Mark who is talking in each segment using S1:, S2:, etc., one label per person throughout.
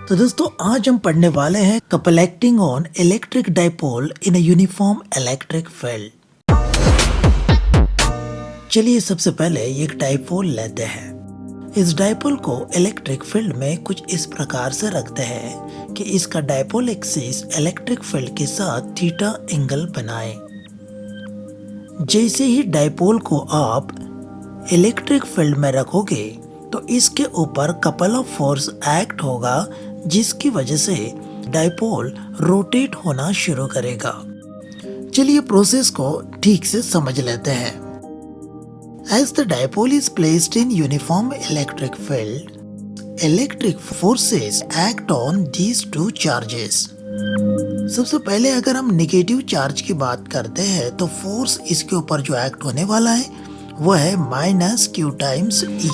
S1: तो दोस्तों आज हम पढ़ने वाले हैं couple acting on electric dipole in a uniform electric field. चलिए सबसे पहले एक डाइपोल लेते हैं। इस डाइपोल को इलेक्ट्रिक फील्ड में कुछ इस प्रकार से रखते हैं कि इसका डाइपोल एक्सिस इलेक्ट्रिक फील्ड के साथ थीटा एंगल बनाए। जैसे ही डाइपोल को आप इलेक्ट्रिक फील्ड में रखोगे तो इसके ऊपर कपल ऑफ फोर्स एक्ट होगा, जिसकी वजह से डाइपोल रोटेट होना शुरू करेगा। चलिए प्रोसेस को ठीक से समझ लेते हैं। As the dipole is placed in uniform electric field, electric forces act on these two charges. सबसे पहले अगर हम नेगेटिव चार्ज की बात करते हैं तो फोर्स इसके ऊपर जो एक्ट होने वाला है वो है -q टाइम्स E,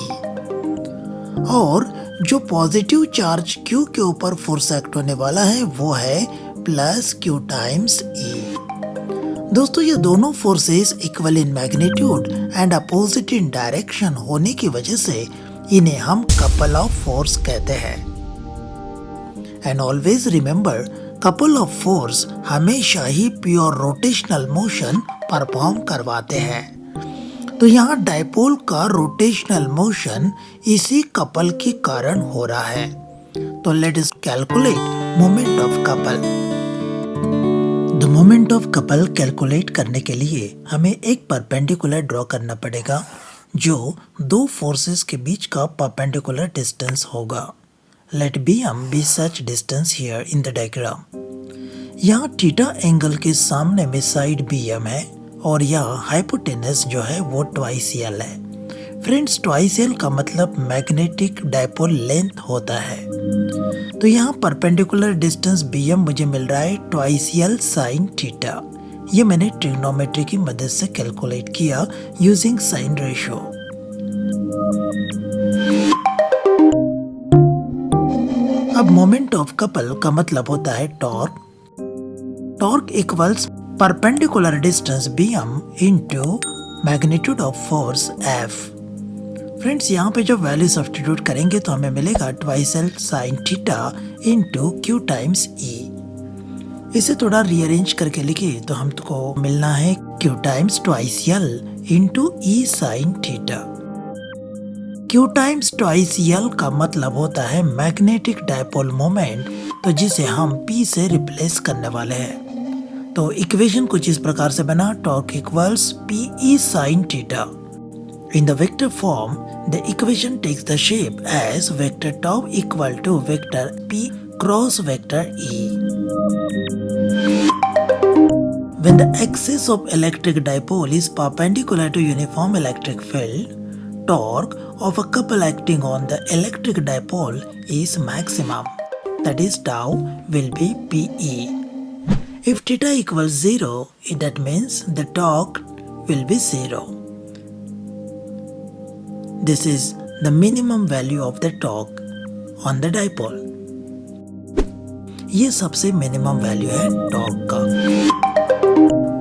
S1: और जो पॉजिटिव चार्ज Q के ऊपर फोर्स एक्ट होने वाला है वो है +q टाइम्स E। दोस्तों ये दोनों forces equal in magnitude and opposite in direction होने की वजह से इन्हें हम कपल ऑफ फोर्स कहते हैं। And always remember, couple of force हमेशा ही प्योर रोटेशनल मोशन परफॉर्म करवाते हैं। तो यहाँ डाइपोल का रोटेशनल मोशन इसी कपल के कारण हो रहा है। तो let us calculate moment of couple. The moment of couple calculate करने के लिए हमें एक परपेंडिकुलर ड्रॉ करना पड़ेगा जो दो फोर्सेस के बीच का परपेंडिकुलर डिस्टेंस होगा। Let BM be such distance here in the diagram. यहाँ थीटा एंगल के सामने में साइड BM है और यहाँ हाइपोटेनस जो है वो ट्वाइस L है। फ्रेंड्स ट्वाइस L का मतलब मैग्नेटिक डाइपोल लेंथ होता है। तो यहाँ परपेंडिकुलर डिस्टेंस BM मुझे मिल रहा है ट्वाइस L साइन थीटा। ये मैंने ट्रिग्नोमेट्री की मदद से कैलकुलेट किया यूजिंग साइन रेशियो। अब मोमेंट ऑफ कपल का मतलब होता है torque. Torque equals perpendicular distance BM into magnitude of force F। Friends यहाँ पे जब वैल्यू सब्स्टिट्यूट करेंगे तो हमें मिलेगा twice L sine theta into Q times E। इसे थोड़ा रीअरेंज करके लिखिए तो हमको मिलना है Q times twice L into E sine theta. Q times twice L का मतलब होता है मैग्नेटिक डाइपोल मोमेंट, तो जिसे हम P से रिप्लेस करने वाले हैं। तो इक्वेशन कुछ इस प्रकार से बना, torque equals PE sine theta. In the vector form, the equation takes the shape as vector tau equal to vector P cross vector E. When the axis of electric dipole is perpendicular to uniform electric field, torque of a couple acting on the electric dipole is maximum. That is tau will be PE. If theta equals 0, that means the torque will be 0. This is the minimum value of the torque on the dipole. ये सबसे minimum value है torque का।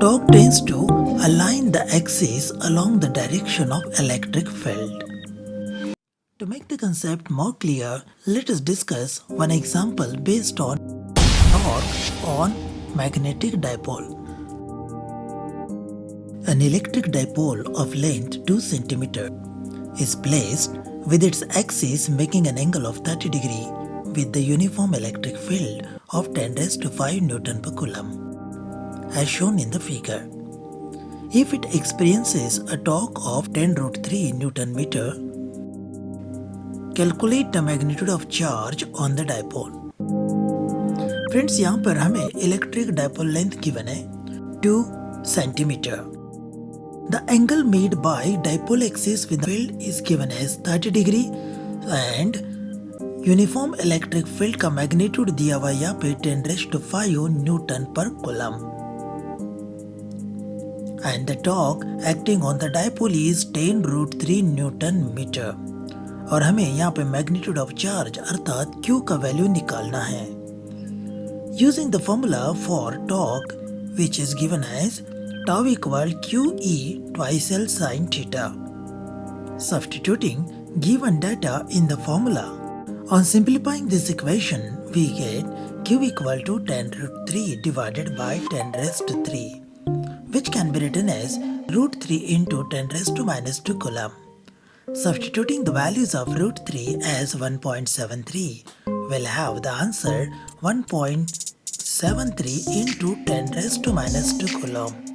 S1: Torque tends to align the axis along the direction of electric field. To make the concept more clear, let us discuss one example based on torque on magnetic dipole. An electric dipole of length 2 cm is placed with its axis making an angle of 30 degree with the uniform electric field of 10 raised to 5 Newton per Coulomb, as shown in the figure. If it experiences a torque of 10 root 3 Newton meter, calculate the magnitude of charge on the dipole. Friends यहाँ पर हमें electric dipole length given है 2 सेंटीमीटर। The angle made by dipole axis with field is given as 30 degree and uniform electric field का magnitude दिया हुआ यहाँ पे 10 raised to 5 newton per coulomb. And the torque acting on the dipole is 10 root 3 newton metre. और हमें यहाँ पे magnitude of charge अर्थात Q का वैल्यू निकालना है। Using the formula for torque, which is given as tau equal QE twice L sin theta. Substituting given data in the formula, On simplifying this equation, we get Q equal to 10 root 3 divided by 10 raised to 3, which can be written as root 3 into 10 raised to minus 2 coulomb. Substituting the values of root 3 as 1.73, we'll have the answer 1.73 into 10 raised to minus 2 coulomb.